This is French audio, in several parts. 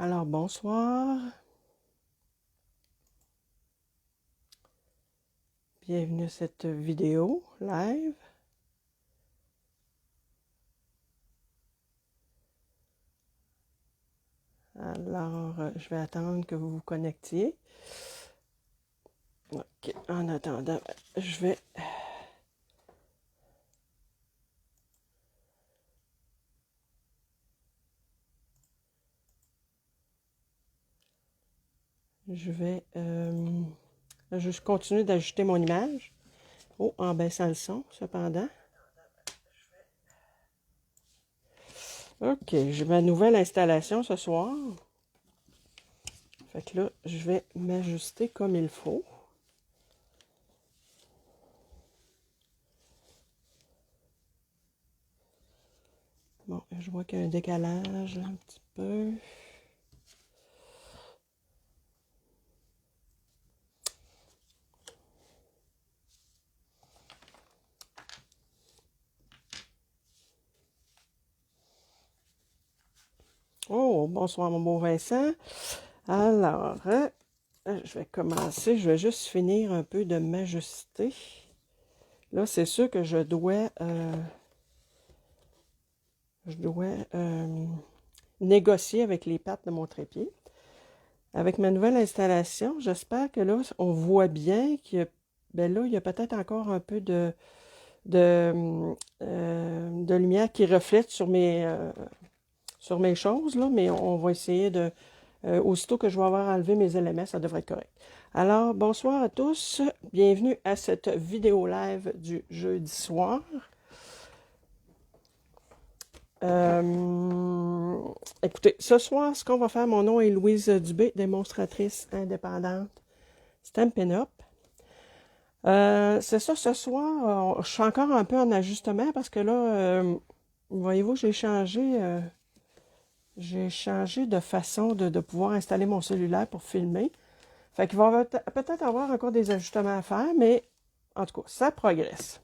Alors, bonsoir. Bienvenue à cette vidéo live. Alors, je vais attendre que vous vous connectiez. OK, en attendant, je vais... Je continue d'ajouter mon image. Oh, en baissant le son, cependant. OK, j'ai ma nouvelle installation ce soir. Fait que là, je vais m'ajuster comme il faut. Bon, je vois qu'il y a un décalage un petit peu. Oh, bonsoir mon beau Vincent. Alors, je vais commencer. Je vais juste finir un peu de m'ajuster. Là, c'est sûr que je dois négocier avec les pattes de mon trépied. Avec ma nouvelle installation, j'espère que là, on voit bien qu'il y a, ben là, il y a peut-être encore un peu de lumière qui reflète sur mes choses, là, mais on va essayer de... aussitôt que je vais avoir enlevé mes éléments, ça devrait être correct. Alors, bonsoir à tous. Bienvenue à cette vidéo live du jeudi soir. Écoutez, ce soir, ce qu'on va faire, mon nom est Louise Dubé, démonstratrice indépendante Stampin' Up. C'est ça, ce soir, je suis encore un peu en ajustement parce que là, voyez-vous, j'ai changé de façon de pouvoir installer mon cellulaire pour filmer. Fait qu'il va peut-être avoir encore des ajustements à faire, mais en tout cas, ça progresse.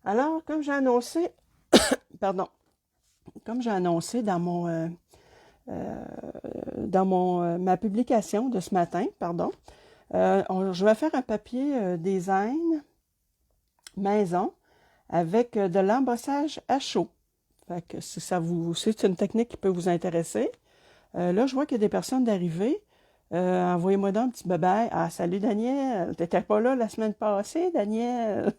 Alors, comme j'ai annoncé, dans ma publication de ce matin, je vais faire un papier design maison avec de l'embossage à chaud. Fait que si c'est une technique qui peut vous intéresser. Là, je vois qu'il y a des personnes d'arrivée. Envoyez-moi donc un petit bye-bye. Ah, salut Daniel. T'étais pas là la semaine passée, Daniel?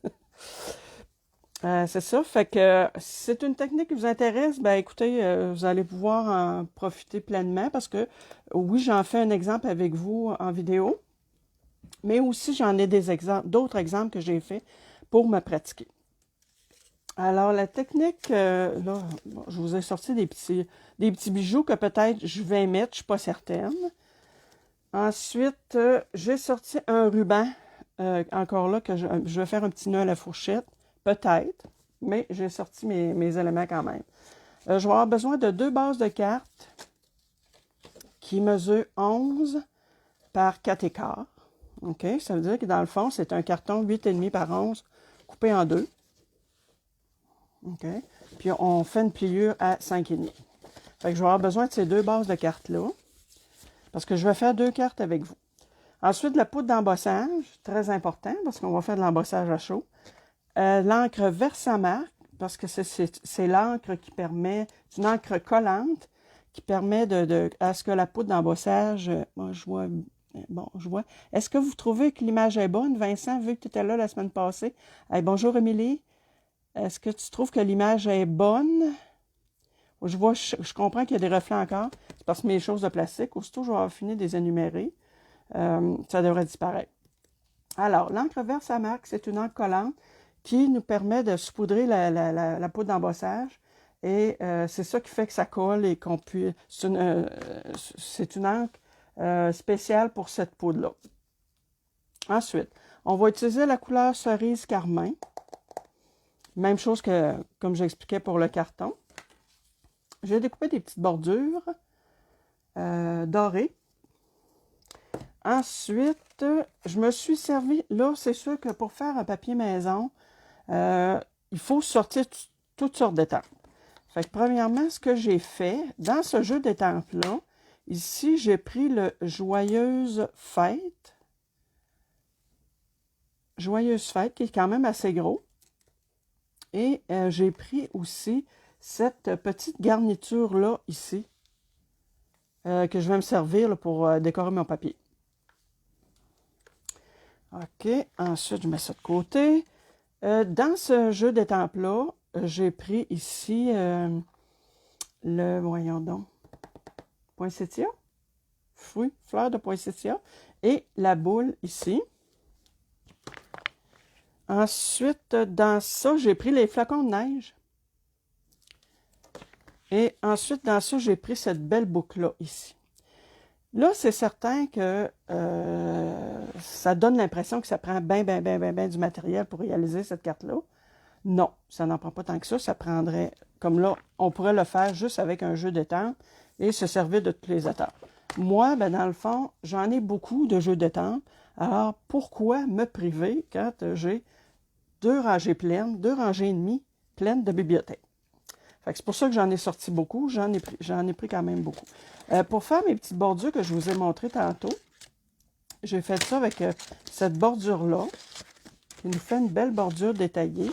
C'est ça. Fait que si c'est une technique qui vous intéresse, ben écoutez, vous allez pouvoir en profiter pleinement parce que oui, j'en fais un exemple avec vous en vidéo, mais aussi j'en ai d'autres exemples que j'ai fait pour me pratiquer. Alors, la technique, là, bon, je vous ai sorti des petits bijoux que peut-être je vais mettre, je ne suis pas certaine. Ensuite, j'ai sorti un ruban, encore là, que je vais faire un petit nœud à la fourchette, peut-être, mais j'ai sorti mes éléments quand même. Je vais avoir besoin de 2 bases de cartes qui mesurent 11 par 4 écarts. OK? Ça veut dire que dans le fond, c'est un carton 8,5 par 11 coupé en deux. OK? Puis on fait une pliure à 5,5. Fait que je vais avoir besoin de ces 2 bases de cartes-là, parce que je vais faire 2 cartes avec vous. Ensuite, la poudre d'embossage, très important, parce qu'on va faire de l'embossage à chaud. L'encre Versamark, parce que c'est l'encre qui permet, c'est une encre collante, qui permet à ce que la poudre d'embossage, moi je vois, Est-ce que vous trouvez que l'image est bonne, Vincent, vu que tu étais là la semaine passée? Hey, bonjour, Émilie. Est-ce que tu trouves que l'image est bonne? Je comprends qu'il y a des reflets encore. C'est parce que mes choses de plastique, aussitôt je vais avoir fini de les énumérer, ça devrait disparaître. Alors, l'encre Versamark, c'est une encre collante qui nous permet de saupoudrer la poudre d'embossage. Et c'est ça qui fait que ça colle et qu'on puisse... C'est une encre spéciale pour cette poudre-là. Ensuite, on va utiliser la couleur cerise carmin. Même chose que, comme j'expliquais pour le carton. J'ai découpé des petites bordures dorées. Ensuite, je me suis servi, là, c'est sûr que pour faire un papier maison, il faut sortir toutes sortes d'étampes. Fait que premièrement, ce que j'ai fait, dans ce jeu d'étampes-là, ici, j'ai pris le Joyeuse Fête. Joyeuse Fête, qui est quand même assez gros. Et j'ai pris aussi cette petite garniture-là, ici, que je vais me servir là, pour décorer mon papier. OK, ensuite, je mets ça de côté. Dans ce jeu d'étampes-là, j'ai pris ici voyons donc, poinsettia, fleur de poinsettia, et la boule ici. Ensuite, dans ça, j'ai pris les flocons de neige. Et ensuite, dans ça, j'ai pris cette belle boucle-là, ici. Là, c'est certain que ça donne l'impression que ça prend bien du matériel pour réaliser cette carte-là. Non, ça n'en prend pas tant que ça. Ça prendrait, comme là, on pourrait le faire juste avec un jeu d'étampes et se servir de toutes les étapes. Moi, ben, dans le fond, j'en ai beaucoup de jeux d'étampes. Alors, pourquoi me priver quand j'ai 2 rangées pleines, 2 rangées et demie pleines de bibliothèques? C'est pour ça que j'en ai sorti beaucoup. J'en ai pris quand même beaucoup. Pour faire mes petites bordures que je vous ai montrées tantôt, j'ai fait ça avec cette bordure-là, qui nous fait une belle bordure détaillée.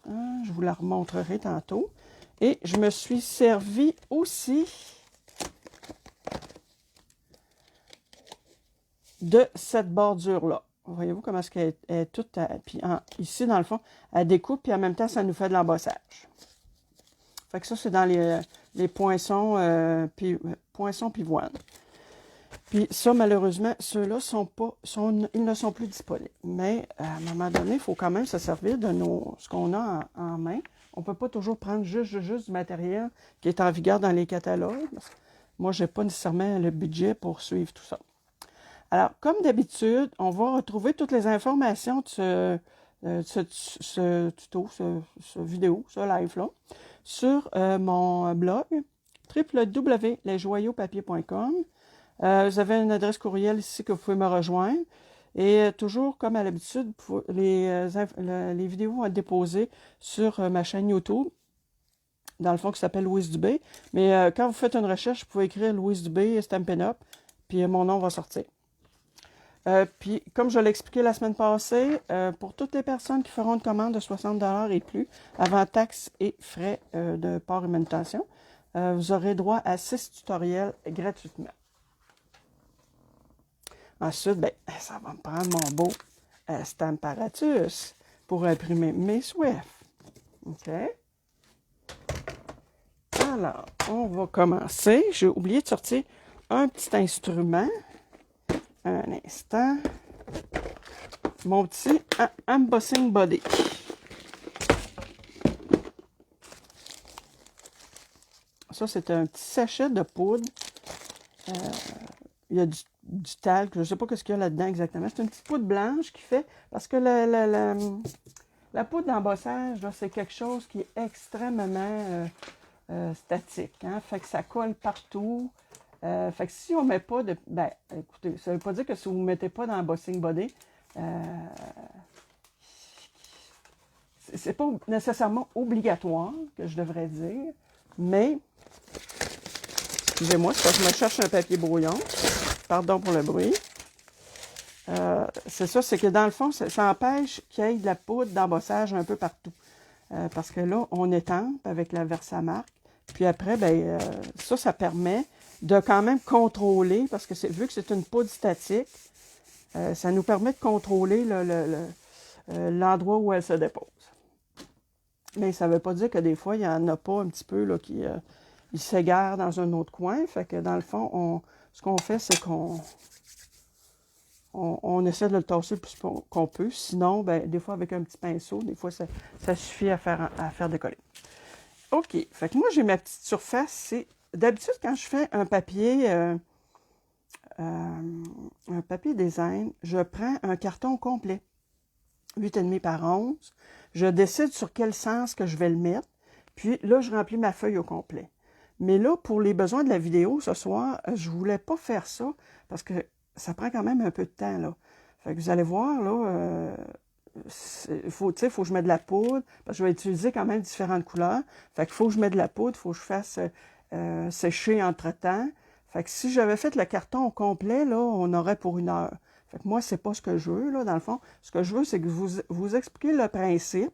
Je vous la remontrerai tantôt. Et je me suis servi aussi de cette bordure-là. Voyez-vous comment est-ce qu'elle est toute... Puis ici, dans le fond, elle découpe, puis en même temps, ça nous fait de l'embossage. Fait que ça, c'est dans les poinçons, poinçons pivoine. Puis ça, malheureusement, ceux-là ils ne sont plus disponibles. Mais à un moment donné, il faut quand même se servir de ce qu'on a en main. On ne peut pas toujours prendre juste du matériel qui est en vigueur dans les catalogues. Moi, je n'ai pas nécessairement le budget pour suivre tout ça. Alors, comme d'habitude, on va retrouver toutes les informations de ce tuto, ce vidéo, ce live-là, sur mon blog www.lesjoyauxpapiers.com. Vous avez une adresse courriel ici que vous pouvez me rejoindre. Et toujours, comme à l'habitude, les vidéos vont être déposées sur ma chaîne YouTube, dans le fond, qui s'appelle Louise Dubé. Mais quand vous faites une recherche, vous pouvez écrire Louise Dubé, Stampin' Up, puis mon nom va sortir. Puis, comme je l'ai expliqué la semaine passée, pour toutes les personnes qui feront une commande de 60$ et plus, avant taxes et frais de port et manutention, vous aurez droit à 6 tutoriels gratuitement. Ensuite, ben, ça va me prendre mon beau Stamparatus pour imprimer mes Swift. OK? Alors, on va commencer. J'ai oublié de sortir un petit instrument. Un instant. Mon petit embossing body. Ça, c'est un petit sachet de poudre. Il y a du talc. Je ne sais pas ce qu'il y a là-dedans exactement. C'est une petite poudre blanche qui fait... Parce que la poudre d'embossage, c'est quelque chose qui est extrêmement statique. Hein? Fait que ça colle partout. Fait que si on ne met pas de... Ben, écoutez, ça ne veut pas dire que si vous ne mettez pas dans l'embossing body, c'est pas nécessairement obligatoire, que je devrais dire, mais... Excusez-moi, c'est parce que je me cherche un papier brouillon. Pardon pour le bruit. C'est ça, c'est que dans le fond, ça empêche qu'il y ait de la poudre d'embossage un peu partout. Parce que là, on étampe avec la Versamark. Puis après, ben, ça permet de quand même contrôler, parce que vu que c'est une poudre statique, ça nous permet de contrôler l'endroit où elle se dépose. Mais ça ne veut pas dire que des fois, il n'y en a pas un petit peu là, qui s'égare dans un autre coin. Fait que dans le fond, ce qu'on fait, c'est qu'on essaie de le tasser le plus qu'on peut. Sinon, ben, des fois, avec un petit pinceau, des fois, ça suffit à faire décoller. OK. Fait que moi, j'ai ma petite surface. D'habitude, quand je fais un papier design, je prends un carton complet, 8,5 par 11. Je décide sur quel sens que je vais le mettre. Puis là, je remplis ma feuille au complet. Mais là, pour les besoins de la vidéo ce soir, je ne voulais pas faire ça parce que ça prend quand même un peu de temps, là. Fait que vous allez voir, là, faut que je mette de la poudre, parce que je vais utiliser quand même différentes couleurs. Fait qu'il faut que je mette de la poudre, il faut que je fasse sécher entre-temps. Fait que si j'avais fait le carton au complet, là, on aurait pour 1 heure. Fait que moi, c'est pas ce que je veux, là, dans le fond. Ce que je veux, c'est que vous expliquer le principe.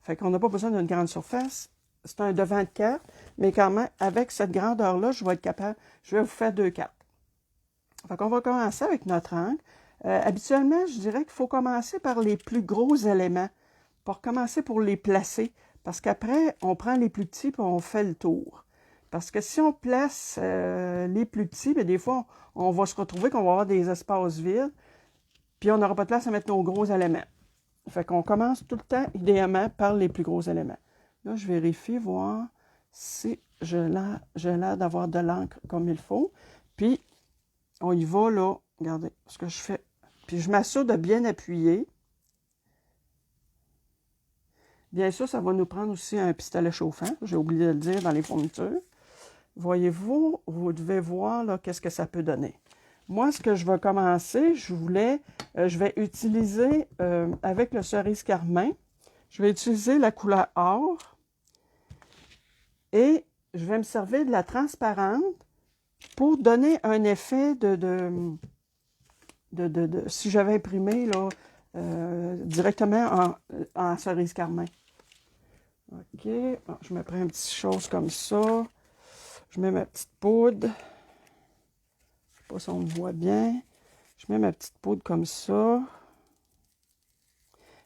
Fait qu'on n'a pas besoin d'une grande surface. C'est un devant de carte, mais quand même, avec cette grandeur-là, je vais être capable, je vais vous faire 2 cartes. Fait qu'on va commencer avec notre angle. Habituellement, je dirais qu'il faut commencer par les plus gros éléments, pour commencer pour les placer, parce qu'après, on prend les plus petits et on fait le tour. Parce que si on place les plus petits, bien, des fois, on va se retrouver qu'on va avoir des espaces vides, puis on n'aura pas de place à mettre nos gros éléments. Fait qu'on commence tout le temps, idéalement, par les plus gros éléments. Là, je vérifie, voir si j'ai l'air d'avoir de l'encre comme il faut. Puis, on y va, là. Regardez ce que je fais. Puis, je m'assure de bien appuyer. Bien sûr, ça va nous prendre aussi un pistolet chauffant. J'ai oublié de le dire dans les fournitures. Voyez-vous, vous devez voir, là, qu'est-ce que ça peut donner. Moi, ce que je vais commencer, je vais utiliser, avec le cerise carmin, je vais utiliser la couleur or et je vais me servir de la transparente pour donner un effet si j'avais imprimé là, directement en cerise carmin. OK, bon, je me prends une petite chose comme ça. Je mets ma petite poudre. Je ne sais pas si on me voit bien. Je mets ma petite poudre comme ça.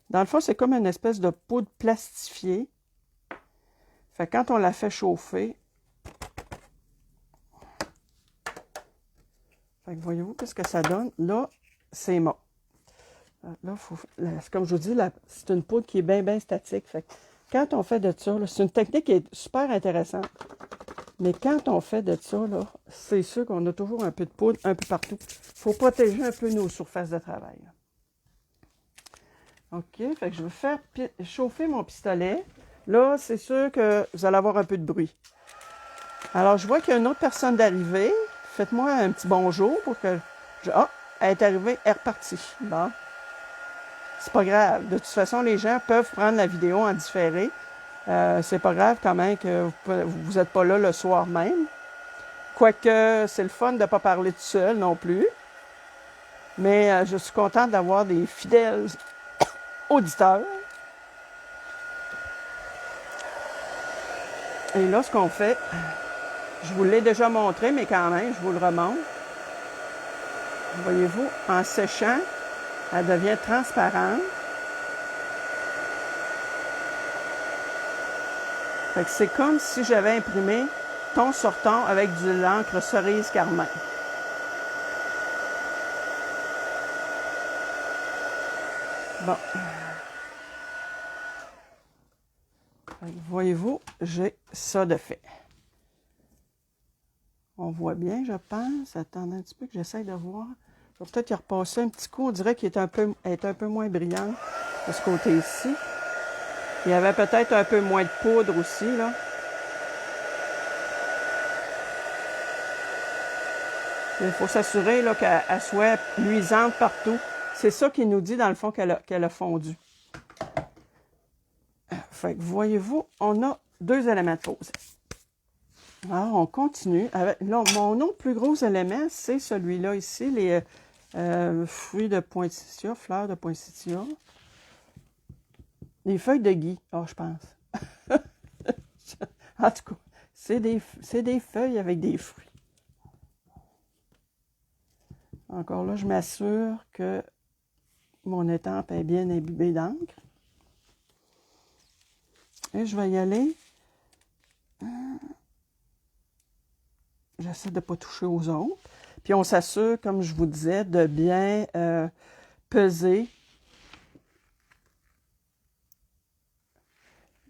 Dans le fond, c'est comme une espèce de poudre plastifiée. Fait que quand on la fait chauffer, fait que voyez-vous qu'est-ce que ça donne? Là, c'est mort. Là, comme je vous dis, c'est une poudre qui est bien, bien statique. Fait que quand on fait de ça, c'est une technique qui est super intéressante. Mais quand on fait de ça, là, c'est sûr qu'on a toujours un peu de poudre un peu partout. Il faut protéger un peu nos surfaces de travail. OK, fait que je vais faire chauffer mon pistolet. Là, c'est sûr que vous allez avoir un peu de bruit. Alors, je vois qu'il y a une autre personne d'arriver. Faites-moi un petit bonjour pour que... Ah, elle est arrivée, elle est repartie. Bon. C'est pas grave. De toute façon, les gens peuvent prendre la vidéo en différé. C'est pas grave quand même que vous n'êtes pas là le soir même. Quoique, c'est le fun de ne pas parler tout seul non plus. Mais je suis contente d'avoir des fidèles auditeurs. Et là, ce qu'on fait, je vous l'ai déjà montré, mais quand même, je vous le remontre. Voyez-vous, en séchant, elle devient transparente. Fait que c'est comme si j'avais imprimé ton sur ton avec de l'encre cerise carmin. Bon. Voyez-vous, j'ai ça de fait. On voit bien, je pense. Attendez un petit peu que j'essaie de voir. Je vais peut-être y repasser un petit coup. On dirait qu'il est un peu moins brillant de ce côté-ci. Il y avait peut-être un peu moins de poudre aussi, là. Il faut s'assurer là, qu'elle soit luisante partout. C'est ça qui nous dit, dans le fond, qu'elle a fondu. Fait que, voyez-vous, on a 2 éléments de pose. Alors, on continue. Avec, là, mon autre plus gros élément, c'est celui-là ici, les fruits de poinsettia, fleurs de poinsettia. Les feuilles de gui, je pense. En tout cas, c'est des feuilles avec des fruits. Encore là, je m'assure que mon étampe est bien imbibée d'encre. Et je vais y aller. J'essaie de ne pas toucher aux autres. Puis on s'assure, comme je vous disais, de bien peser.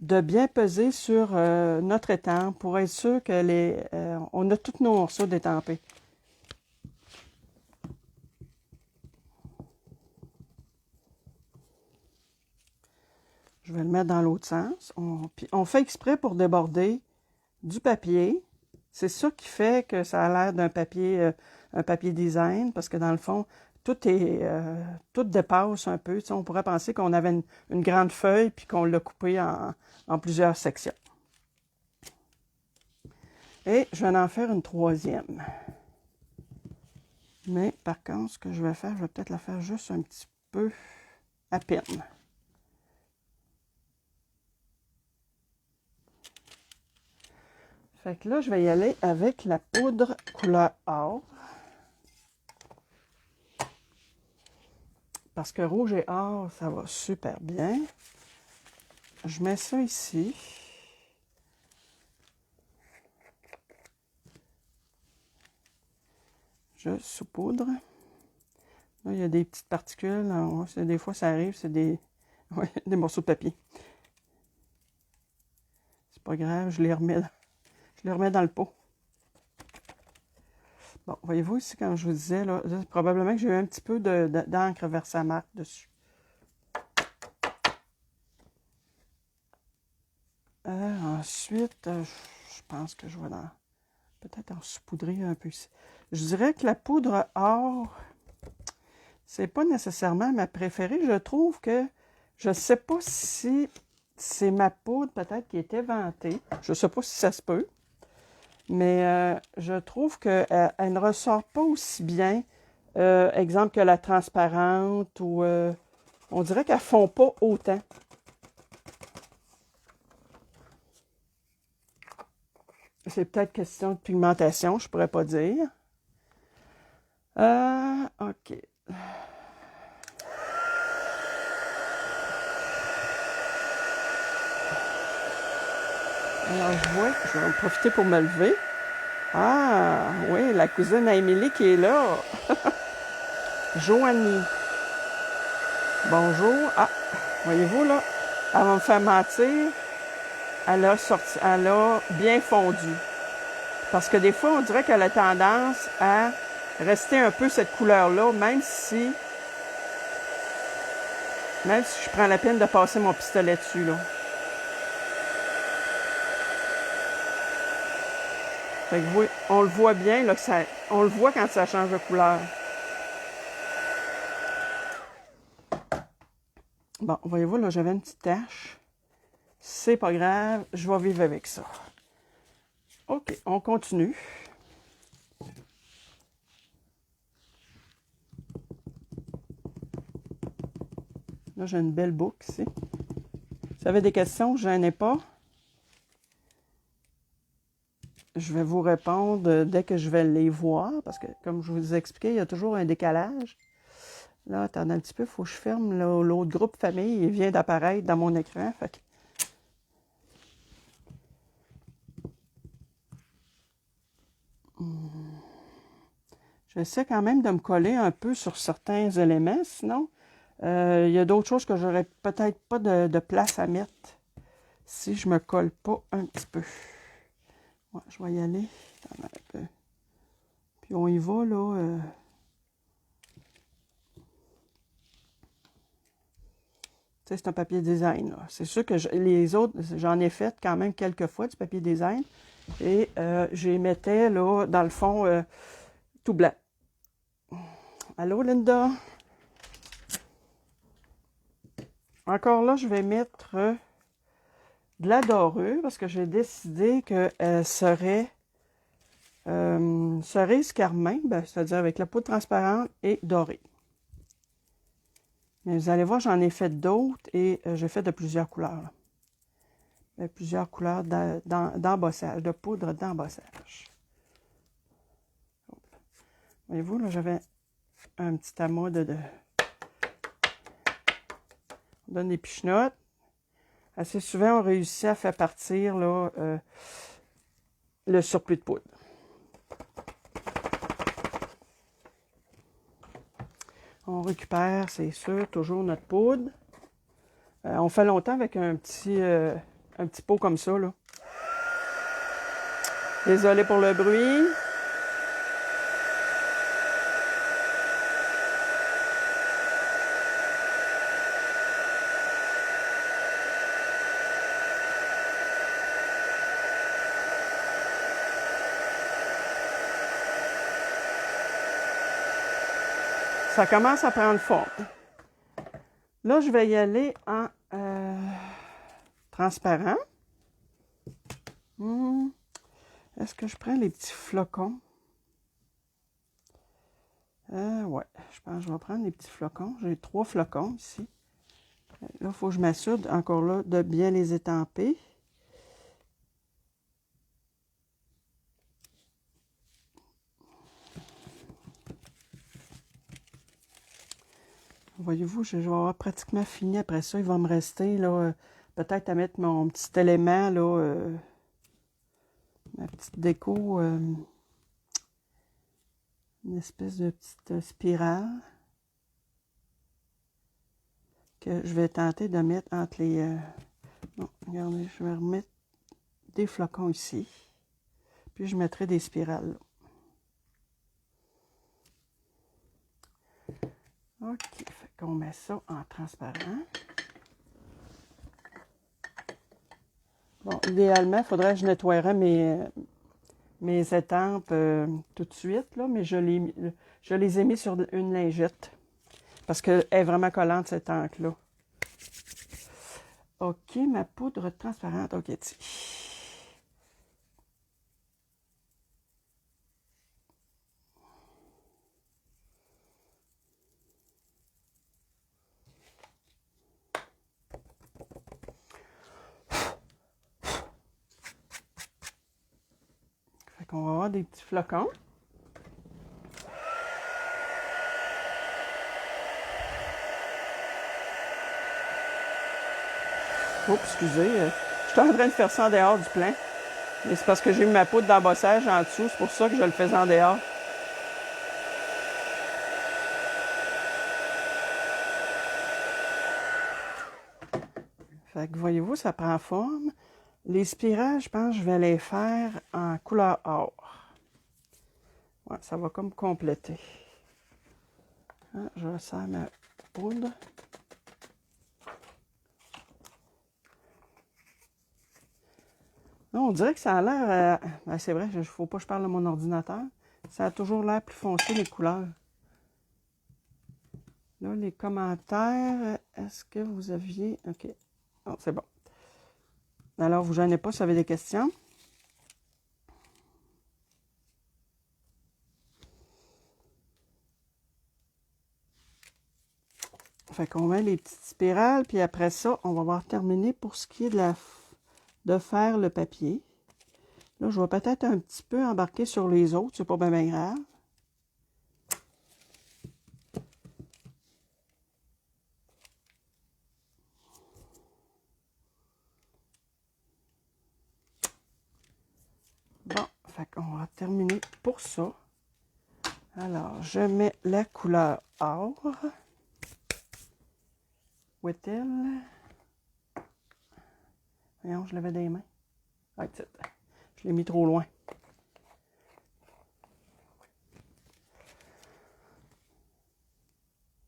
De bien peser sur notre étampe pour être sûr que on a tous nos morceaux d'étampés. Je vais le mettre dans l'autre sens. Puis on fait exprès pour déborder du papier. C'est ça qui fait que ça a l'air d'un papier, un papier design, parce que dans le fond, tout dépasse un peu. Tu sais, on pourrait penser qu'on avait une grande feuille puis qu'on l'a coupée en plusieurs sections. Et je vais en faire une troisième. Mais par contre, ce que je vais faire, je vais peut-être la faire juste un petit peu à peine. Fait que là, je vais y aller avec la poudre couleur or. Parce que rouge et or, ça va super bien. Je mets ça ici. Je saupoudre. Là, il y a des petites particules. Des fois, ça arrive, c'est des morceaux de papier. C'est pas grave, je les remets dans le pot. Bon, voyez-vous ici, comme je vous disais, là, probablement que j'ai eu un petit peu d'encre Versamark dessus. Ensuite, je pense que je vais peut-être en saupoudrer un peu ici. Je dirais que la poudre or, c'est pas nécessairement ma préférée. Je trouve que, je sais pas si c'est ma poudre peut-être qui est inventée. Je sais pas si ça se peut. Mais je trouve qu'elle ne ressort pas aussi bien, exemple que la transparente, ou on dirait qu'elle ne fond pas autant. C'est peut-être question de pigmentation, je pourrais pas dire. OK. Alors, je vais en profiter pour me lever. Ah, oui, la cousine à Émilie qui est là. Joanie. Bonjour. Ah, voyez-vous, là, elle va me faire mentir. Elle a bien fondu. Parce que des fois, on dirait qu'elle a tendance à rester un peu cette couleur-là, même si je prends la peine de passer mon pistolet dessus, là. Fait que oui, on le voit bien, là, on le voit quand ça change de couleur. Bon, voyez-vous, là, j'avais une petite tache. C'est pas grave, je vais vivre avec ça. OK, on continue. Là, j'ai une belle boucle ici. Si vous avez des questions, je n'en ai pas. Je vais vous répondre dès que je vais les voir, parce que, comme je vous ai expliqué, il y a toujours un décalage. Là, attendez un petit peu, il faut que je ferme l'autre groupe famille. Il vient d'apparaître dans mon écran. Fait que... J'essaie quand même de me coller un peu sur certains éléments, sinon, il y a d'autres choses que j'aurais peut-être pas de place à mettre si je me colle pas un petit peu. Ouais, je vais y aller. Attends un peu. Puis on y va, là. Tu sais, c'est un papier design, là. C'est sûr que les autres, j'en ai fait quand même quelques fois du papier design. Et je les mettais, là, dans le fond, tout blanc. Allô, Linda? Encore là, je vais mettre de la dorure parce que j'ai décidé qu'elle serait cerise carmin, c'est-à-dire avec la peau transparente et dorée. Mais vous allez voir, j'en ai fait d'autres et j'ai fait de plusieurs couleurs. Plusieurs couleurs d'embossage, de poudre d'embossage. Voyez-vous, là, j'avais un petit amas On donne des pichenottes. Assez souvent, on réussit à faire partir là, le surplus de poudre. On récupère, c'est sûr, toujours notre poudre. On fait longtemps avec un petit pot comme ça, là. Désolé pour le bruit. Ça commence à prendre forme. Là, je vais y aller en transparent. Est-ce que je prends les petits flocons? Ouais, je pense que je vais prendre les petits flocons. J'ai 3 flocons ici. Là, il faut que je m'assure, encore là, de bien les étamper. Voyez-vous, je vais avoir pratiquement fini après ça. Il va me rester, là, peut-être à mettre mon petit élément, là, ma petite déco, une espèce de petite spirale que je vais tenter de mettre entre les... non, regardez, je vais remettre des flocons ici. Puis je mettrai des spirales là. OK, fait qu'on met ça en transparent. Bon, idéalement, il faudrait que je nettoierais mes étampes tout de suite, là, mais je les ai mis sur une lingette parce qu'elle est vraiment collante, cette encre-là. OK, ma poudre transparente. OK, tiens. Fait qu'on va avoir des petits flocons. Oups, excusez, je suis en train de faire ça en dehors du plan. Mais c'est parce que j'ai mis ma poudre d'embossage en dessous, c'est pour ça que je le faisais en dehors. Fait que voyez-vous, ça prend forme. Les spirales, je pense que je vais les faire en couleur or. Ouais, ça va comme compléter. Ah, je resserre ma poudre. Non, on dirait que ça a l'air... ben c'est vrai, il ne faut pas que je parle de mon ordinateur. Ça a toujours l'air plus foncé, les couleurs. Là, les commentaires, est-ce que vous aviez... OK. Oh, c'est bon. Alors, vous ne gênez pas si vous avez des questions. Fait qu'on met les petites spirales, puis après ça, on va avoir terminé pour ce qui est de faire le papier. Là, je vais peut-être un petit peu embarquer sur les autres, c'est pas bien grave. Bon, fait qu'on va terminer pour ça. Alors, je mets la couleur or. Où est-elle? Voyons, je l'avais dans les mains. Ah, je l'ai mis trop loin.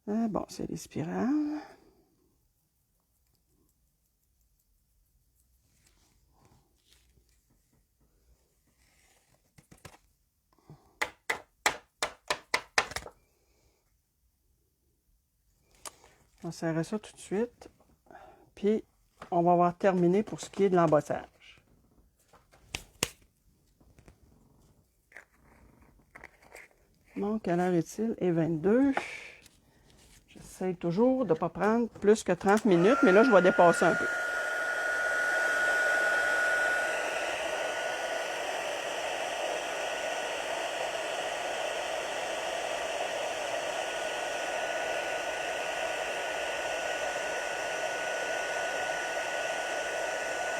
Ah, bon, c'est les spirales. On serre ça tout de suite. Puis, on va avoir terminé pour ce qui est de l'embossage. Donc, quelle heure est-il? Et 22. J'essaie toujours de ne pas prendre plus que 30 minutes, mais là, je vais dépasser un peu.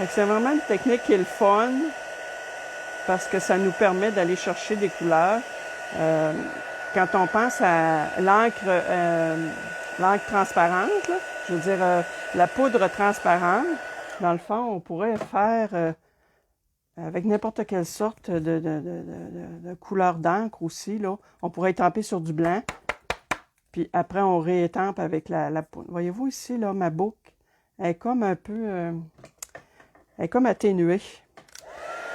C'est vraiment une technique qui est le fun parce que ça nous permet d'aller chercher des couleurs. Quand on pense à l'encre transparente, là, je veux dire la poudre transparente, dans le fond, on pourrait faire avec n'importe quelle sorte de couleur d'encre aussi. Là. On pourrait étamper sur du blanc, puis après on réétampe avec la poudre. Voyez-vous ici, là, ma boucle, elle est comme un peu... elle est comme atténuée.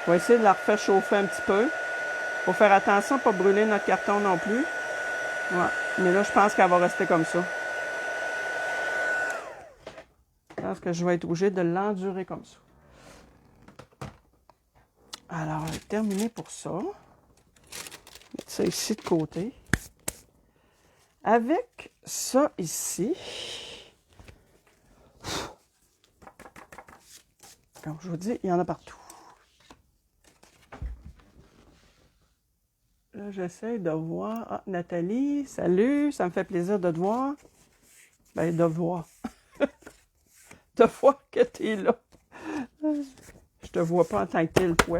On va essayer de la refaire chauffer un petit peu. Il faut faire attention à ne pas brûler notre carton non plus. Ouais. Mais là, je pense qu'elle va rester comme ça. Je pense que je vais être obligée de l'endurer comme ça. Alors, terminé pour ça. Mettre ça ici de côté. Avec ça ici, comme je vous dis, il y en a partout. Là, j'essaie de voir. Ah, Nathalie, salut, ça me fait plaisir de te voir. Ben, de voir. De voir que tu es là. Je te vois pas en tant que tel, toi.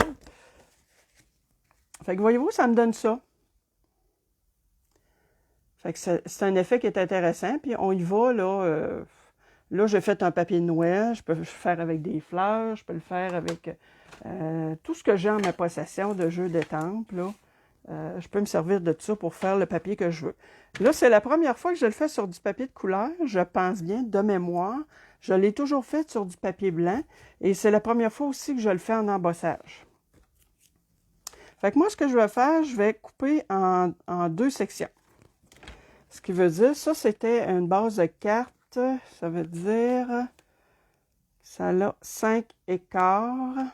Fait que voyez-vous, ça me donne ça. Fait que c'est un effet qui est intéressant. Puis on y va, là. Là, j'ai fait un papier de Noël. Je peux le faire avec des fleurs. Je peux le faire avec tout ce que j'ai en ma possession de jeux d'étampes, là. Je peux me servir de ça pour faire le papier que je veux. Là, c'est la première fois que je le fais sur du papier de couleur. Je pense bien, de mémoire. Je l'ai toujours fait sur du papier blanc. Et c'est la première fois aussi que je le fais en embossage. Fait que moi, ce que je vais faire, je vais couper en deux sections. Ce qui veut dire, ça, c'était une base de carte. Ça veut dire, ça a 5 écarts.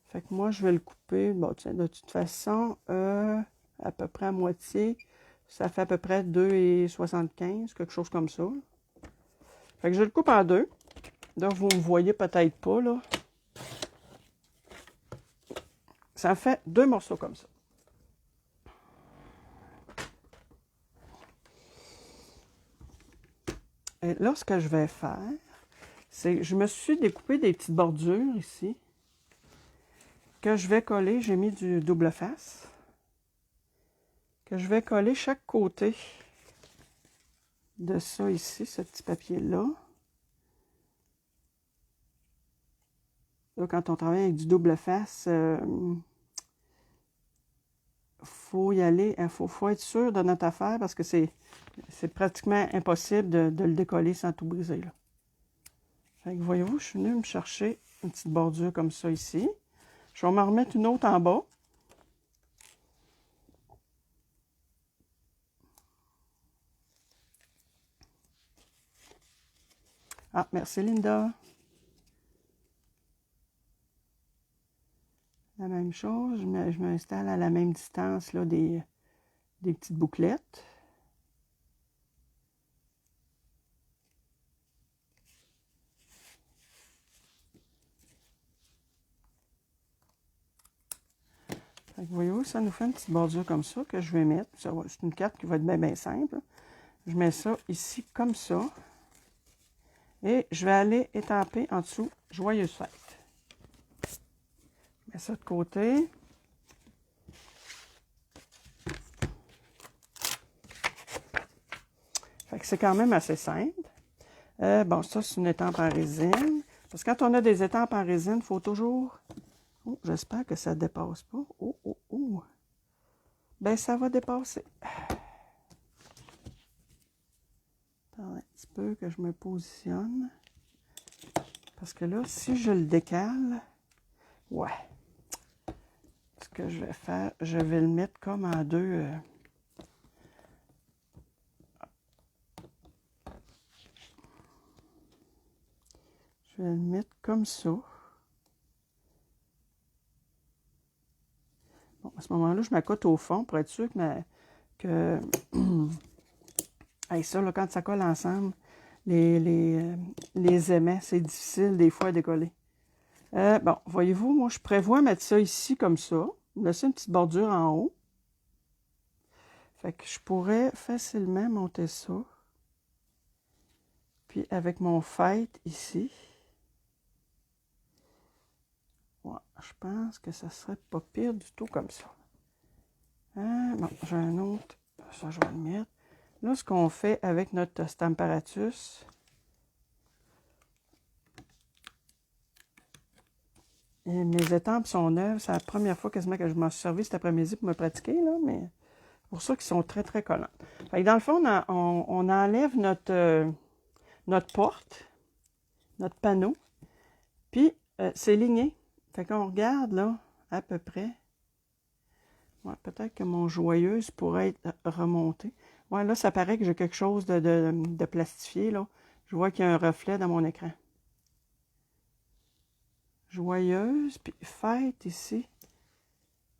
Fait que moi, je vais le couper, bon, tiens, de toute façon, à peu près à moitié. Ça fait à peu près 2,75, quelque chose comme ça. Fait que je le coupe en deux. Là, vous ne me voyez peut-être pas, là. Ça fait 2 morceaux comme ça. Et là, ce que je vais faire, c'est que je me suis découpé des petites bordures ici, que je vais coller. J'ai mis du double face, que je vais coller chaque côté de ça ici, ce petit papier-là. Là, quand on travaille avec du double face, faut y aller, il faut être sûr de notre affaire parce que c'est pratiquement impossible de le décoller sans tout briser, là. Fait que voyez-vous, je suis venue me chercher une petite bordure comme ça ici. Je vais m'en remettre une autre en bas. Ah, merci Linda. La même chose, je m'installe à la même distance là, des petites bouclettes. Voyez-vous, ça nous fait une petite bordure comme ça que je vais mettre. C'est une carte qui va être bien, bien simple. Je mets ça ici comme ça. Et je vais aller étamper en dessous « Joyeuse fête ». Je mets ça de côté. Fait que c'est quand même assez simple. Bon, ça, c'est une étampe en résine. Parce que quand on a des étampes en résine, il faut toujours... Oh, j'espère que ça ne dépasse pas. Oh, oh, oh. Ben, ça va dépasser. Attends un petit peu que je me positionne. Parce que là, si je le décale, ouais. Ce que je vais faire, je vais le mettre comme en deux... Je vais le mettre comme ça. Bon, à ce moment-là, je m'accote au fond pour être sûr que hey, ça, là, quand ça colle ensemble, les aimants, c'est difficile des fois à décoller. Bon, voyez-vous, moi, je prévois mettre ça ici comme ça. Laisser une petite bordure en haut. Fait que je pourrais facilement monter ça. Puis avec mon fête ici. Ouais, je pense que ça serait pas pire du tout comme ça. Bon, j'ai un autre. Ça, je vais le mettre. Là, ce qu'on fait avec notre Stamparatus, et mes étampes sont neuves. C'est la première fois quasiment que je m'en suis servi cet après-midi pour me pratiquer, là, mais pour ça qu'ils sont très, très collants. Fait que dans le fond, on enlève notre porte, notre panneau, puis c'est ligné. Fait qu'on regarde, là, à peu près. Ouais, peut-être que mon joyeuse pourrait être remontée. Ouais, là, ça paraît que j'ai quelque chose de plastifié, là. Je vois qu'il y a un reflet dans mon écran. Joyeuse, puis fête ici.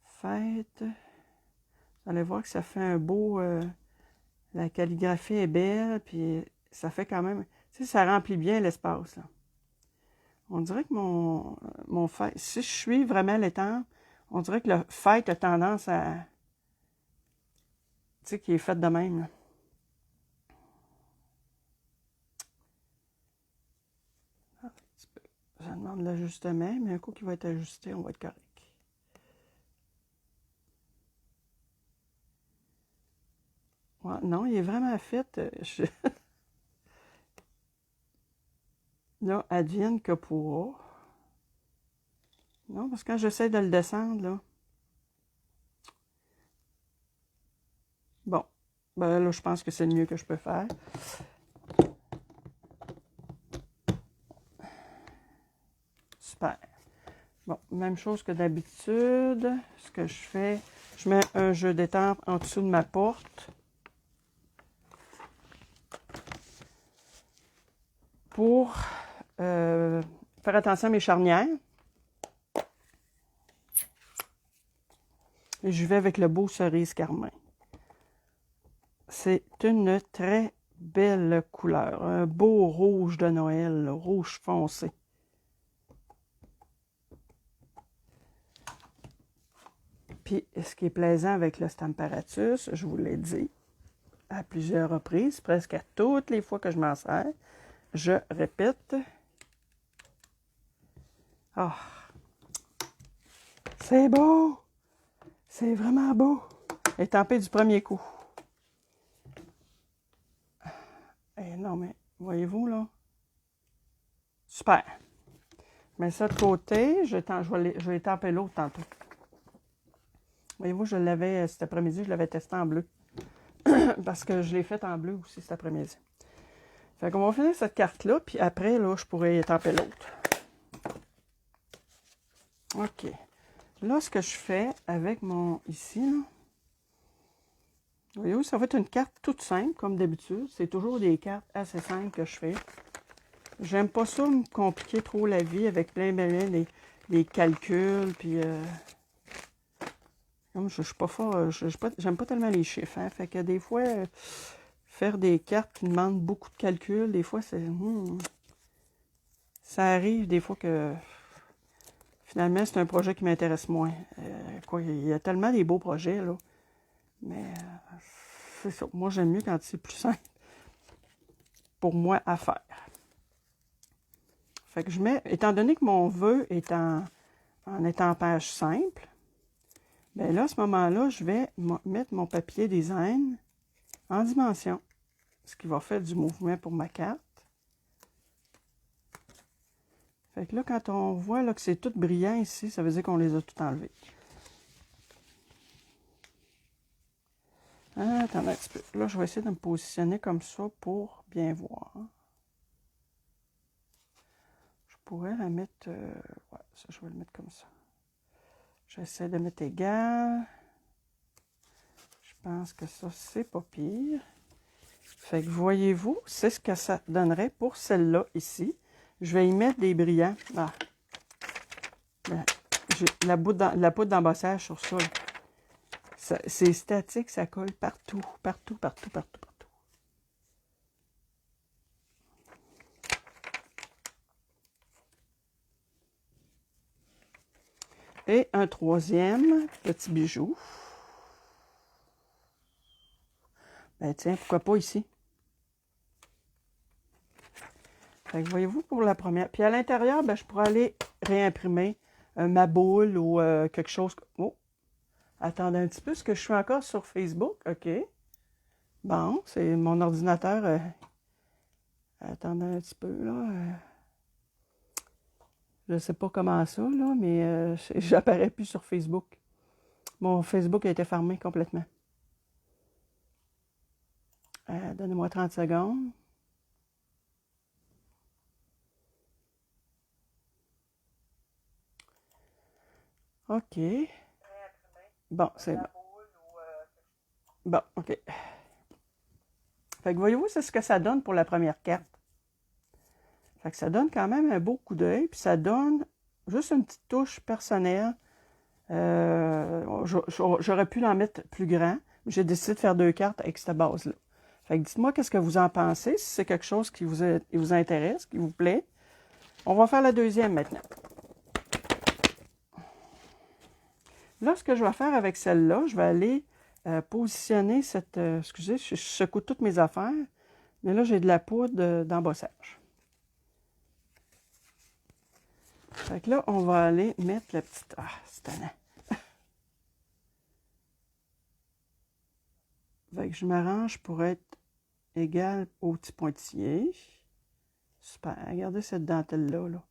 Fête. Vous allez voir que ça fait un beau... la calligraphie est belle, puis ça fait quand même... Tu sais, ça remplit bien l'espace, là. On dirait que mon fête... Si je suis vraiment l'étang, on dirait que le fête a tendance à... Tu sais, qui est fait de même, là. Ah, un petit peu. Ça demande l'ajustement, mais un coup qui va être ajusté, on va être correct. Ouais, non, il est vraiment fait. Là, advienne que pourra. Non, parce que quand j'essaie de le descendre, là... Bon. Ben là, je pense que c'est le mieux que je peux faire. Super. Bon, même chose que d'habitude. Ce que je fais, je mets un jeu d'étampe en dessous de ma porte pour faire attention à mes charnières. Et je vais avec le beau cerise carmin. C'est une très belle couleur. Un beau rouge de Noël, rouge foncé. Puis, ce qui est plaisant avec le Stamparatus, je vous l'ai dit à plusieurs reprises, presque à toutes les fois que je m'en sers, je répète. Ah, c'est beau! C'est vraiment beau! Étampé du premier coup. Eh non, mais voyez-vous, là? Super! Je mets ça de côté. Je vais étamper l'autre tantôt. Voyez-vous, je l'avais cet après-midi, je l'avais testé en bleu. Parce que je l'ai fait en bleu aussi cet après-midi. Fait qu'on va finir cette carte-là, puis après, là, je pourrais étamper l'autre. OK. Là, ce que je fais avec mon... Ici, là... Voyez-vous, ça va être une carte toute simple, comme d'habitude. C'est toujours des cartes assez simples que je fais. J'aime pas ça me compliquer trop la vie avec plein des calculs, puis... Comme je suis pas fort, j'aime pas tellement les chiffres, hein. Fait que des fois, faire des cartes qui demandent beaucoup de calculs, des fois, ça arrive des fois que finalement, c'est un projet qui m'intéresse moins. Il y a tellement des beaux projets, là. Mais c'est ça. Moi, j'aime mieux quand c'est plus simple pour moi à faire. Fait que je mets, étant donné que mon vœu est en étampage simple, bien là, à ce moment-là, je vais mettre mon papier design en dimension, ce qui va faire du mouvement pour ma carte. Fait que là, quand on voit là, que c'est tout brillant ici, ça veut dire qu'on les a tout enlevés. Attendez un petit peu. Là, je vais essayer de me positionner comme ça pour bien voir. Je pourrais la mettre... ouais, ça, je vais le mettre comme ça. J'essaie de mettre égal. Je pense que ça, c'est pas pire. Fait que voyez-vous, c'est ce que ça donnerait pour celle-là ici. Je vais y mettre des brillants. Ah. J'ai la poudre d'embossage sur ça. C'est statique, ça colle partout, partout, partout, partout, partout. Et un troisième petit bijou. Ben tiens, pourquoi pas ici? Fait que voyez-vous pour la première. Puis à l'intérieur, ben, je pourrais aller réimprimer ma boule ou quelque chose. Oh! Attendez un petit peu, est-ce que je suis encore sur Facebook? OK. Bon, c'est mon ordinateur. Attendez un petit peu, là. Je sais pas comment ça, là, mais j'apparais plus sur Facebook. Mon Facebook a été fermé complètement. Donnez-moi 30 secondes. OK. Bon, c'est bon. Bon, OK. Fait que voyez-vous, c'est ce que ça donne pour la première carte. Fait que ça donne quand même un beau coup d'œil, puis ça donne juste une petite touche personnelle. J'aurais pu l'en mettre plus grand, mais j'ai décidé de faire 2 cartes avec cette base-là. Fait que dites-moi qu'est-ce que vous en pensez, si c'est quelque chose qui vous intéresse, qui vous plaît. On va faire la deuxième maintenant. Là, ce que je vais faire avec celle-là, je vais aller positionner cette... excusez, je secoue toutes mes affaires, mais là, j'ai de la poudre d'embossage. Fait que là, on va aller mettre la petite... Ah, c'est tannant. Fait que je m'arrange pour être égal au petit pointillé. Super. Regardez cette dentelle-là. Là.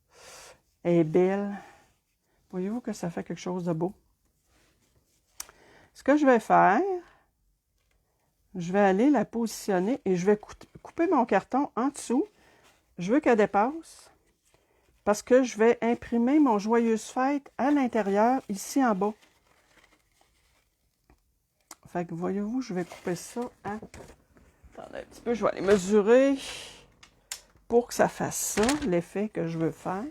Elle est belle. Voyez-vous que ça fait quelque chose de beau? Ce que je vais faire, je vais aller la positionner et je vais couper mon carton en dessous. Je veux qu'elle dépasse parce que je vais imprimer mon Joyeuse Fête à l'intérieur, ici en bas. Fait que voyez-vous, je vais couper ça à... Attendez un petit peu, je vais aller mesurer pour que ça fasse ça, l'effet que je veux faire.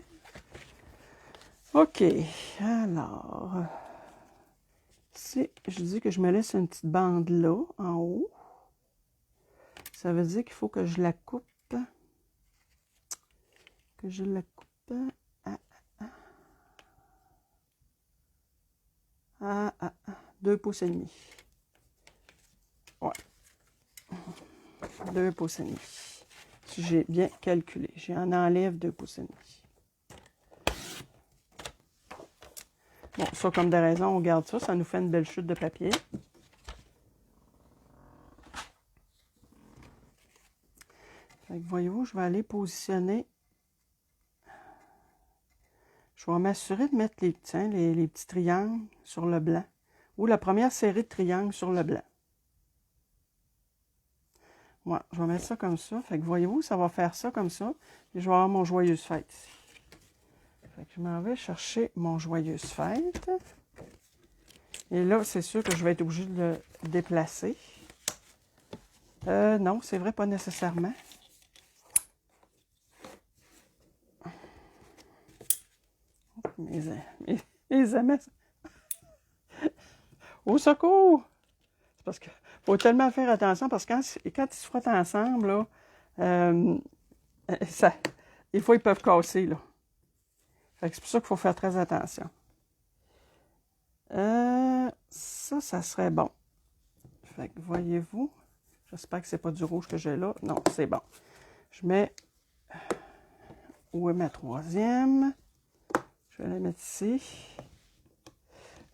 OK, alors... Si je dis que je me laisse une petite bande là, en haut, ça veut dire qu'il faut que je la coupe. Que je la coupe à 2 pouces et demi. Ouais. 2 pouces et demi. Si j'ai bien calculé. J'en enlève 2 pouces et demi. Bon, ça, comme de raison, on garde ça. Ça nous fait une belle chute de papier. Fait que voyez-vous, je vais aller positionner. Je vais m'assurer de mettre les petits triangles sur le blanc. Ou la première série de triangles sur le blanc. Ouais, je vais mettre ça comme ça. Fait que voyez-vous, ça va faire ça comme ça. Et je vais avoir mon Joyeuse Fête ici. Fait que je m'en vais chercher mon Joyeuse Fête. Et là, c'est sûr que je vais être obligée de le déplacer. Non, c'est vrai, pas nécessairement. Mes amis. Au secours! C'est parce qu'il faut tellement faire attention, parce que quand ils se frottent ensemble, là, des fois, ils peuvent casser, là. Fait que c'est pour ça qu'il faut faire très attention. Ça serait bon. Fait que voyez-vous, j'espère que c'est pas du rouge que j'ai là. Non, c'est bon. Je mets... Où est ma troisième? Je vais la mettre ici.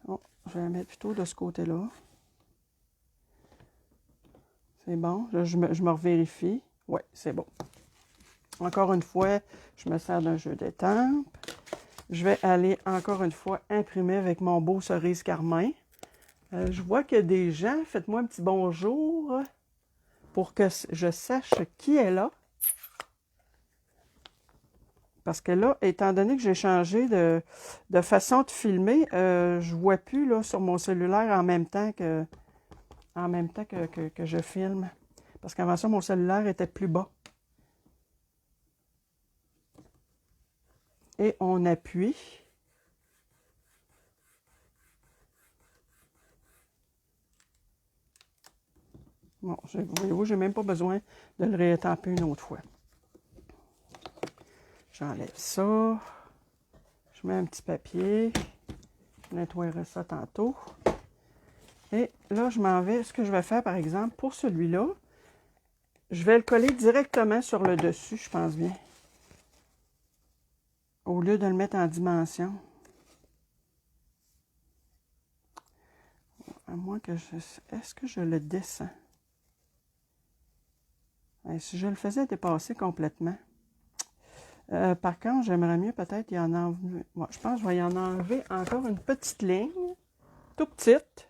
Oh, je vais la mettre plutôt de ce côté-là. C'est bon. Là, je me revérifie. Oui, c'est bon. Encore une fois, je me sers d'un jeu d'étampes. Je vais aller encore une fois imprimer avec mon beau cerise carmin. Je vois qu'il y a des gens. Faites-moi un petit bonjour pour que je sache qui est là. Parce que là, étant donné que j'ai changé de façon de filmer, je ne vois plus là, sur mon cellulaire en même temps que je filme. Parce qu'avant ça, mon cellulaire était plus bas. Et on appuie. Bon, voyez-vous, j'ai même pas besoin de le réétamper une autre fois. J'enlève ça. Je mets un petit papier. Je nettoierai ça tantôt. Et là, je m'en vais. Ce que je vais faire, par exemple, pour celui-là, je vais le coller directement sur le dessus, je pense bien. Au lieu de le mettre en dimension. À moins que je... Est-ce que je le descends? Et si je le faisais dépasser complètement. Par contre, j'aimerais mieux peut-être y en enlever. Ouais, je pense que je vais y en enlever encore une petite ligne. Tout petite.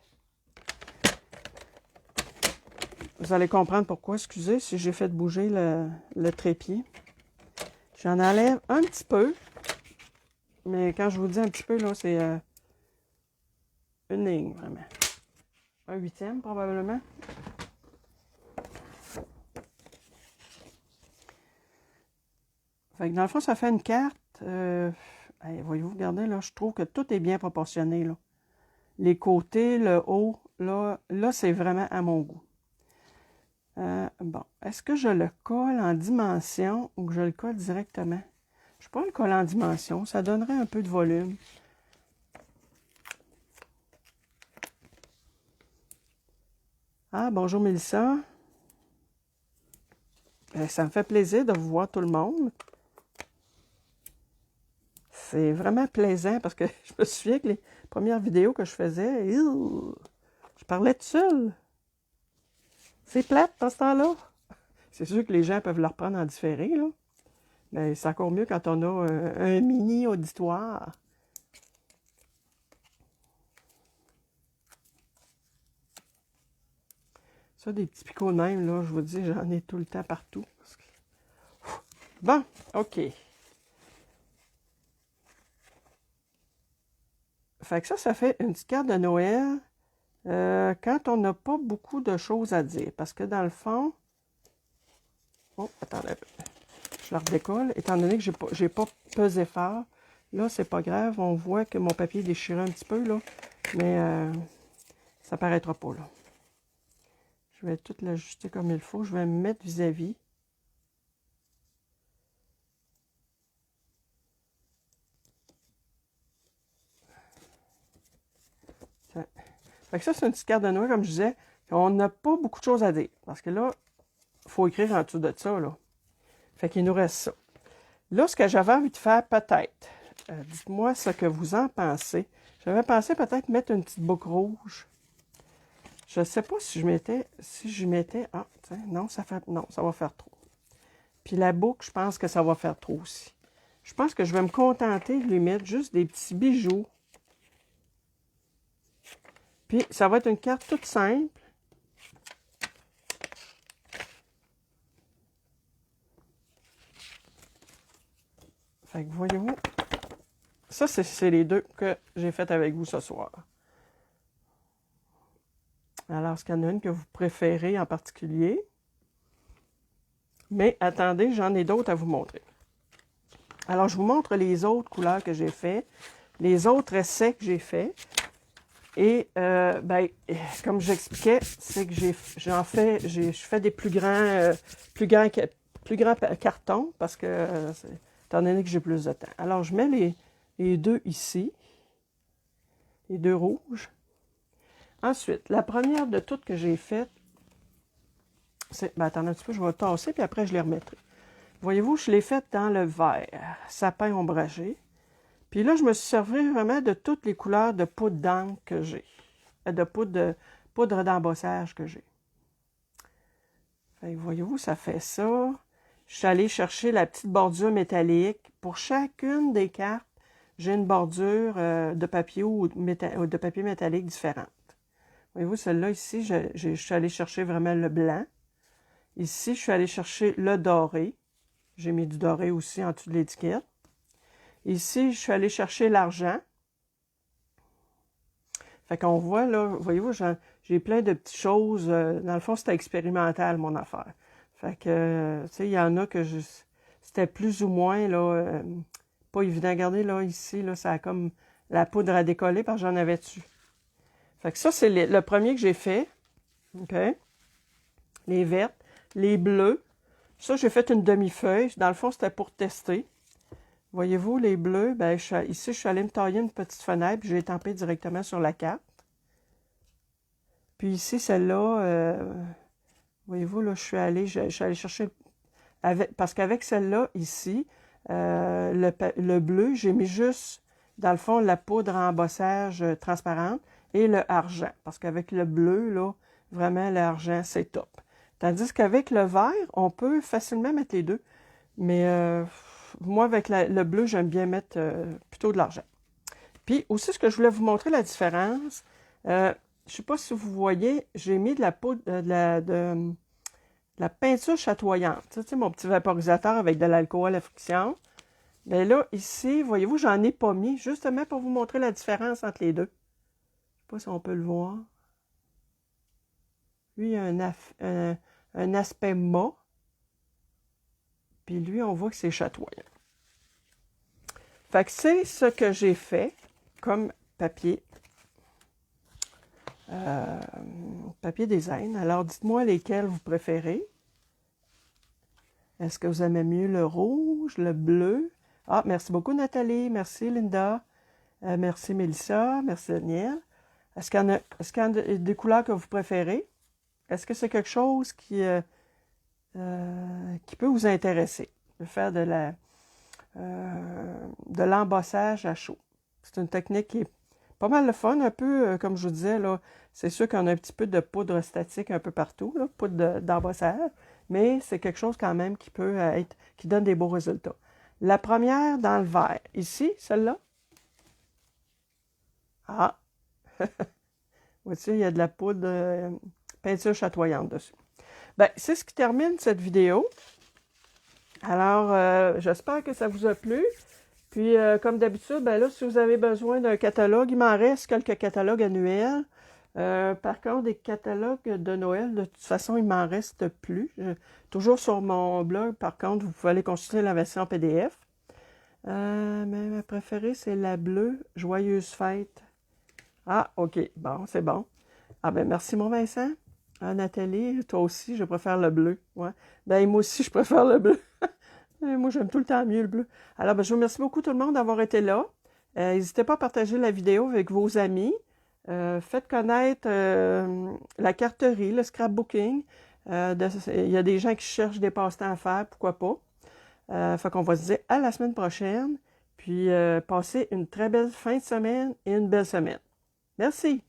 Vous allez comprendre pourquoi. Excusez si j'ai fait bouger le trépied. J'en enlève un petit peu. Mais quand je vous dis un petit peu, là, c'est une ligne, vraiment. Un huitième, probablement. Fait que dans le fond, ça fait une carte. Voyez-vous, regardez, là, je trouve que tout est bien proportionné, là. Les côtés, le haut, là c'est vraiment à mon goût. Bon, est-ce que je le colle en dimension ou que je le colle directement? Je peux le coller en dimension, ça donnerait un peu de volume. Ah, bonjour Mélissa. Ça me fait plaisir de vous voir tout le monde. C'est vraiment plaisant parce que je me souviens que les premières vidéos que je faisais, je parlais tout seul. C'est plate dans ce temps-là. C'est sûr que les gens peuvent le reprendre en différé, là. Mais c'est encore mieux quand on a un mini auditoire. Ça, des petits picots de même, là, je vous dis, j'en ai tout le temps partout. Bon, OK. Fait que ça fait une petite carte de Noël quand on n'a pas beaucoup de choses à dire. Parce que dans le fond... Oh, attendez. Je la redécolle. Étant donné que j'ai pas pesé fort, là, c'est pas grave. On voit que mon papier est déchiré un petit peu, là. Mais ça paraîtra pas, là. Je vais tout l'ajuster comme il faut. Je vais me mettre vis-à-vis. Fait que ça, c'est une petite carte de Noël, comme je disais. On n'a pas beaucoup de choses à dire. Parce que là, il faut écrire en dessous de ça, là. Fait qu'il nous reste ça. Là, ce que j'avais envie de faire, peut-être, dites-moi ce que vous en pensez. J'avais pensé peut-être mettre une petite boucle rouge. Je ne sais pas si je mettais, ah, tiens, non, ça va faire trop. Puis la boucle, je pense que ça va faire trop aussi. Je pense que je vais me contenter de lui mettre juste des petits bijoux. Puis ça va être une carte toute simple. Fait que voyez-vous, ça c'est les deux que j'ai fait avec vous ce soir. Alors, est-ce qu'il y en a une que vous préférez en particulier? Mais attendez, j'en ai d'autres à vous montrer. Alors, je vous montre les autres couleurs que j'ai fait, les autres essais que j'ai fait. Et, comme j'expliquais, c'est que je fais des plus grands cartons parce que, étant donné que j'ai plus de temps. Alors, je mets les deux ici, les deux rouges. Ensuite, la première de toutes que j'ai faite, c'est, attendez un petit peu, je vais tasser, puis après, je les remettrai. Voyez-vous, je l'ai faite dans le vert, sapin ombragé. Puis là, je me suis servi vraiment de toutes les couleurs de poudre d'encre que j'ai. De poudre d'embossage que j'ai. Fait que voyez-vous, ça fait ça. Je suis allée chercher la petite bordure métallique. Pour chacune des cartes, j'ai une bordure de papier ou de papier métallique différente. Voyez-vous, celle-là ici, je suis allée chercher vraiment le blanc. Ici, je suis allée chercher le doré. J'ai mis du doré aussi en dessous de l'étiquette. Ici, je suis allée chercher l'argent. Fait qu'on voit, là, voyez-vous, j'ai plein de petites choses. Dans le fond, c'était expérimental, mon affaire. Fait que, tu sais, il y en a que c'était plus ou moins, là, pas évident. Regardez, là, ici, là, ça a comme la poudre à décoller parce que j'en avais dessus. Fait que ça, c'est le premier que j'ai fait. OK? Les vertes. Les bleus. Ça, j'ai fait une demi-feuille. Dans le fond, c'était pour tester. Voyez-vous, les bleus, ben, ici, je suis allée me tailler une petite fenêtre, puis je l'ai estampée directement sur la carte. Puis ici, celle-là, voyez-vous, là, je suis allée chercher, parce qu'avec celle-là, ici, le bleu, j'ai mis juste, dans le fond, la poudre à embossage transparente et le argent. Parce qu'avec le bleu, là, vraiment, l'argent, c'est top. Tandis qu'avec le vert, on peut facilement mettre les deux. Mais moi, avec le bleu, j'aime bien mettre plutôt de l'argent. Puis aussi, ce que je voulais vous montrer, la différence, je ne sais pas si vous voyez, j'ai mis de la poudre, de la peinture chatoyante. Tu sais, mon petit vaporisateur avec de l'alcool à friction. Bien là, ici, voyez-vous, j'en ai pas mis, justement pour vous montrer la différence entre les deux. Je ne sais pas si on peut le voir. Lui, il a un aspect mat. Puis lui, on voit que c'est chatoyant. Fait que c'est ce que j'ai fait comme papier. Papier design. Alors, dites-moi lesquels vous préférez. Est-ce que vous aimez mieux le rouge, le bleu? Ah, merci beaucoup, Nathalie. Merci, Linda. Merci, Mélissa. Merci, Daniel. Est-ce qu'il y a des couleurs que vous préférez? Est-ce que c'est quelque chose qui peut vous intéresser? De faire de l'embossage à chaud. C'est une technique qui est pas mal le fun, un peu, comme je vous disais, là, c'est sûr qu'on a un petit peu de poudre statique un peu partout, là, poudre d'embossage, mais c'est quelque chose quand même qui peut être, qui donne des beaux résultats. La première dans le vert. Ici, celle-là. Ah! Voici, il y a de la poudre peinture chatoyante dessus. Ben, c'est ce qui termine cette vidéo. Alors, j'espère que ça vous a plu. Puis, comme d'habitude, ben là, si vous avez besoin d'un catalogue, il m'en reste quelques catalogues annuels. Par contre, des catalogues de Noël, de toute façon, il m'en reste plus. Toujours sur mon blog, par contre, vous pouvez aller consulter la version PDF. Mais ma préférée, c'est la bleue. Joyeuse fête. Ah, OK. Bon, c'est bon. Ah ben merci, mon Vincent. Ah, Nathalie, toi aussi, je préfère le bleu. Ouais. Ben, moi aussi, je préfère le bleu. Moi, j'aime tout le temps mieux le bleu. Alors, ben, je vous remercie beaucoup tout le monde d'avoir été là. N'hésitez pas à partager la vidéo avec vos amis. Faites connaître la carterie, le scrapbooking. Il y a des gens qui cherchent des passe-temps à faire, pourquoi pas. Fait qu'on va se dire à la semaine prochaine. Puis, passez une très belle fin de semaine et une belle semaine. Merci!